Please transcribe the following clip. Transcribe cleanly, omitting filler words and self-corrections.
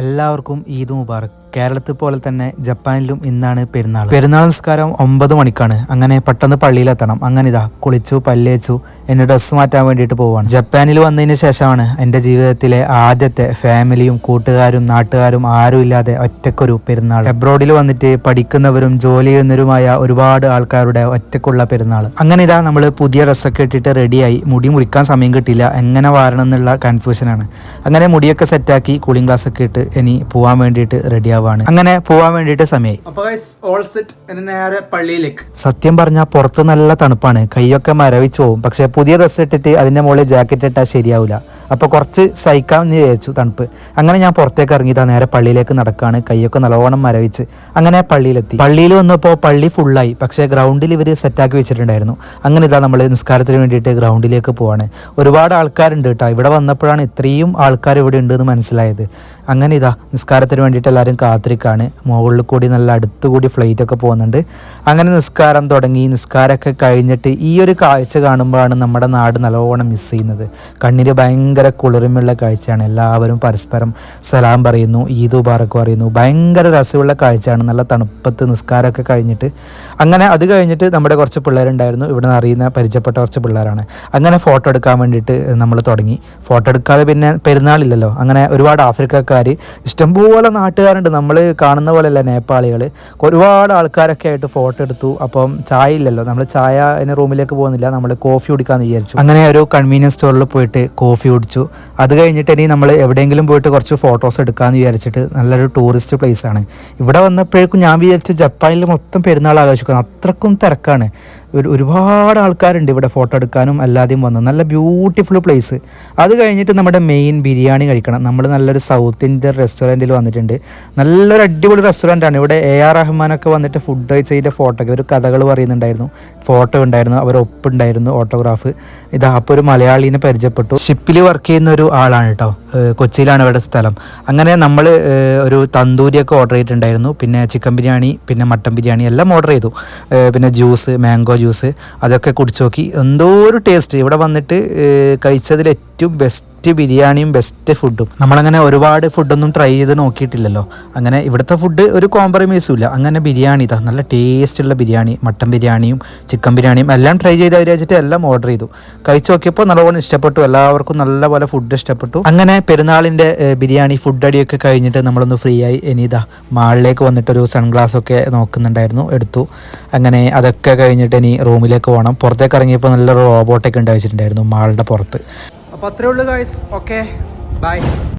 എല്ലാവർക്കും ഈദ് മുബാറക്. കേരളത്തിൽ പോലെ തന്നെ ജപ്പാനിലും ഇന്നാണ് പെരുന്നാൾ. പെരുന്നാൾ നിസ്കാരം 9 മണിക്കാണ്. അങ്ങനെ പെട്ടെന്ന് പള്ളിയിലെത്തണം. അങ്ങനെ ഇതാ കുളിച്ചു പല്ലേച്ചു എന്നെ ഡ്രസ്സ് മാറ്റാൻ വേണ്ടിയിട്ട് പോവാണ്. ജപ്പാനിൽ വന്നതിന് ശേഷമാണ് എൻ്റെ ജീവിതത്തിലെ ആദ്യത്തെ ഫാമിലിയും കൂട്ടുകാരും നാട്ടുകാരും ആരും ഇല്ലാതെ ഒറ്റക്കൊരു പെരുന്നാൾ. എബ്രോഡിൽ വന്നിട്ട് പഠിക്കുന്നവരും ജോലി ചെയ്യുന്നവരുമായ ഒരുപാട് ആൾക്കാരുടെ ഒറ്റക്കുള്ള പെരുന്നാൾ. അങ്ങനെ ഇതാ നമ്മൾ പുതിയ ഡ്രസ്സൊക്കെ ഇട്ടിട്ട് റെഡിയായി. മുടി മുറിക്കാൻ സമയം കിട്ടില്ല, എങ്ങനെ വാരണം എന്നുള്ള കൺഫ്യൂഷനാണ്. അങ്ങനെ മുടിയൊക്കെ സെറ്റാക്കി കൂളിംഗ് ഗ്ലാസ് ഒക്കെ ഇട്ട് ഇനി പോവാൻ വേണ്ടിയിട്ട് റെഡിയാവാണ്. അങ്ങനെ പോവാൻ വേണ്ടിയിട്ട് സമയമായി. നേരെ പള്ളിയിലേക്ക്. സത്യം പറഞ്ഞാൽ പുറത്ത് നല്ല തണുപ്പാണ്, കൈയൊക്കെ മരവിച്ചു പോകും. പക്ഷെ പുതിയ ഡ്രസ്സ് ഇട്ടിട്ട് അതിന്റെ മുകളിൽ ജാക്കറ്റ് ഇട്ടാൽ ശരിയാവില്ല. അപ്പൊ കുറച്ച് സഹിക്കാമെന്ന് വിചാരിച്ചു തണുപ്പ്. അങ്ങനെ ഞാൻ പുറത്തേക്ക് ഇറങ്ങിയതാ, നേരെ പള്ളിയിലേക്ക് നടക്കാണ്. കൈയൊക്കെ നല്ലോണം മരവിച്ച് അങ്ങനെ പള്ളിയിലെത്തി. പള്ളിയിൽ വന്നപ്പോൾ പള്ളി ഫുള്ളായി, പക്ഷേ ഗ്രൗണ്ടിൽ ഇവർ സെറ്റാക്കി വെച്ചിട്ടുണ്ടായിരുന്നു. അങ്ങനെ ഇതാ നമ്മൾ നിസ്കാരത്തിന് വേണ്ടിയിട്ട് ഗ്രൗണ്ടിലേക്ക് പോവാണ്. ഒരുപാട് ആൾക്കാരുണ്ട് കേട്ടോ. ഇവിടെ വന്നപ്പോഴാണ് ഇത്രയും ആൾക്കാർ ഇവിടെ ഉണ്ട് എന്ന് മനസ്സിലായത്. അങ്ങനെ ഇതാ നിസ്കാരത്തിന് വേണ്ടിയിട്ട് എല്ലാവരും കാത്തിരിക്കാണ്. മുകളിൽ കൂടി നല്ല അടുത്തുകൂടി ഫ്ലൈറ്റ് ഒക്കെ പോകുന്നുണ്ട്. അങ്ങനെ നിസ്കാരം തുടങ്ങി. നിസ്കാരമൊക്കെ കഴിഞ്ഞിട്ട് ഈ ഒരു കാഴ്ച കാണുമ്പോഴാണ് നമ്മുടെ നാട് നല്ലോണം മിസ് ചെയ്യുന്നത്. കണ്ണിന് ഭയങ്കര കുളിർമയുള്ള കാഴ്ചയാണ്. എല്ലാവരും പരസ്പരം സലാം പറയുന്നു, ഈദ് മുബാറക് പറയുന്നു. ഭയങ്കര രസമുള്ള കാഴ്ചയാണ്. നല്ല തണുപ്പത്ത് നിസ്കാരമൊക്കെ കഴിഞ്ഞിട്ട് അങ്ങനെ അത് കഴിഞ്ഞിട്ട് നമ്മുടെ കുറച്ച് പിള്ളേരുണ്ടായിരുന്നു. ഇവിടെ നിന്ന് അറിയുന്ന പരിചയപ്പെട്ട കുറച്ച് പിള്ളേരാണ്. അങ്ങനെ ഫോട്ടോ എടുക്കാൻ വേണ്ടിയിട്ട് നമ്മൾ തുടങ്ങി. ഫോട്ടോ എടുക്കാതെ പിന്നെ പെരുന്നാളില്ലല്ലോ. അങ്ങനെ ഒരുപാട് ആഫ്രിക്കക്കാർ, ഇഷ്ടംപോലെ നാട്ടുകാരുണ്ട്. നമ്മൾ കാണുന്ന പോലെയല്ല നേപ്പാളികൾ. ഒരുപാട് ആൾക്കാരൊക്കെ ആയിട്ട് ഫോട്ടോ എടുത്തു. അപ്പം ചായ ഇല്ലല്ലോ, നമ്മൾ ചായ റൂമിലേക്ക് പോകുന്നില്ല, നമ്മൾ കോഫി കുടിക്കാമെന്ന് വിചാരിച്ചു. അങ്ങനെ ഒരു കൺവീനിയൻസ് സ്റ്റോറിൽ പോയിട്ട് കോഫി കുടിച്ചു. അത് കഴിഞ്ഞിട്ട് ഇനി നമ്മൾ എവിടെയെങ്കിലും പോയിട്ട് കുറച്ച് ഫോട്ടോസ് എടുക്കാമെന്ന് വിചാരിച്ചിട്ട് നല്ലൊരു ടൂറിസ്റ്റ് പ്ലേസ് ആണ്. ഇവിടെ വന്നപ്പോഴേക്കും ഞാൻ വിചാരിച്ചു ജപ്പാനിൽ മൊത്തം പെരുന്നാൾ ആഘോഷിക്കുന്നു, അത്രക്കും തിരക്കാണ്. ഒരുപാട് ആൾക്കാരുണ്ട് ഇവിടെ ഫോട്ടോ എടുക്കാനും അല്ലാതെയും വന്നു. നല്ല ബ്യൂട്ടിഫുൾ പ്ലേസ്. അത് കഴിഞ്ഞിട്ട് നമ്മുടെ മെയിൻ ബിരിയാണി കഴിക്കണം. നമ്മൾ നല്ലൊരു സൗത്ത് ഇന്ത്യൻ റെസ്റ്റോറൻറ്റിൽ വന്നിട്ടുണ്ട്. നല്ലൊരു അടിപൊളി റെസ്റ്റോറൻ്റാണ്. ഇവിടെ AR റഹ്മാനൊക്കെ വന്നിട്ട് ഫുഡ് കഴിച്ചതിൻ്റെ ഫോട്ടോയൊക്കെ ഒരു കഥകൾ പറയുന്നുണ്ടായിരുന്നു. ഫോട്ടോ ഉണ്ടായിരുന്നു, അവർ ഒപ്പുണ്ടായിരുന്നു, ഓട്ടോഗ്രാഫ്. ഇതാ അപ്പോൾ ഒരു മലയാളീനെ പരിചയപ്പെട്ടു. ഷിപ്പിൽ വർക്ക് ചെയ്യുന്ന ഒരു ആളാണ് കേട്ടോ. കൊച്ചിയിലാണ് ഇവിടെ സ്ഥലം. അങ്ങനെ നമ്മൾ ഒരു തന്തൂരിയൊക്കെ ഓർഡർ ചെയ്തിട്ടുണ്ടായിരുന്നു. പിന്നെ ചിക്കൻ ബിരിയാണി, പിന്നെ മട്ടൻ ബിരിയാണി എല്ലാം ഓർഡർ ചെയ്തു. പിന്നെ ജ്യൂസ്, മാംഗോ ജ്യൂസ് അതൊക്കെ കുടിച്ചു നോക്കി. എന്തോ ഒരു ടേസ്റ്റ്. ഇവിടെ വന്നിട്ട് കഴിച്ചതിൽ ഏറ്റവും ബെസ്റ്റ് ബിരിയാണിയും ബെസ്റ്റ് ഫുഡും. നമ്മളങ്ങനെ ഒരുപാട് ഫുഡൊന്നും ട്രൈ ചെയ്ത് നോക്കിയിട്ടില്ലല്ലോ. അങ്ങനെ ഇവിടുത്തെ ഫുഡ് ഒരു കോംപ്രമൈസും ഇല്ല. അങ്ങനെ ബിരിയാണി ഇതാ നല്ല ടേസ്റ്റുള്ള ബിരിയാണി, മട്ടൻ ബിരിയാണിയും ചിക്കൻ ബിരിയാണിയും എല്ലാം ട്രൈ ചെയ്ത് വിചാരിച്ചിട്ട് എല്ലാം ഓർഡർ ചെയ്തു. കഴിച്ചു നോക്കിയപ്പോൾ നല്ലവണ്ണം ഇഷ്ടപ്പെട്ടു. എല്ലാവർക്കും നല്ലപോലെ ഫുഡ് ഇഷ്ടപ്പെട്ടു. അങ്ങനെ പെരുന്നാളിൻ്റെ ബിരിയാണി ഫുഡ് അടിയൊക്കെ കഴിഞ്ഞിട്ട് നമ്മളൊന്ന് ഫ്രീ ആയി. ഇനി ഇതാ മാളിലേക്ക് വന്നിട്ടൊരു സൺഗ്ലാസ് ഒക്കെ നോക്കുന്നുണ്ടായിരുന്നു, എടുത്തു. അങ്ങനെ അതൊക്കെ കഴിഞ്ഞിട്ട് ഇനി റൂമിലേക്ക് പോകണം. പുറത്തേക്ക് ഇറങ്ങിയപ്പോൾ നല്ലൊരു റോബോട്ടൊക്കെ ഉണ്ടായി വെച്ചിട്ടുണ്ടായിരുന്നു മാളിൻ്റെ പുറത്ത്. അപ്പോൾ അത്രേ ഉള്ളൂ ഗൈസ്. Okay, by.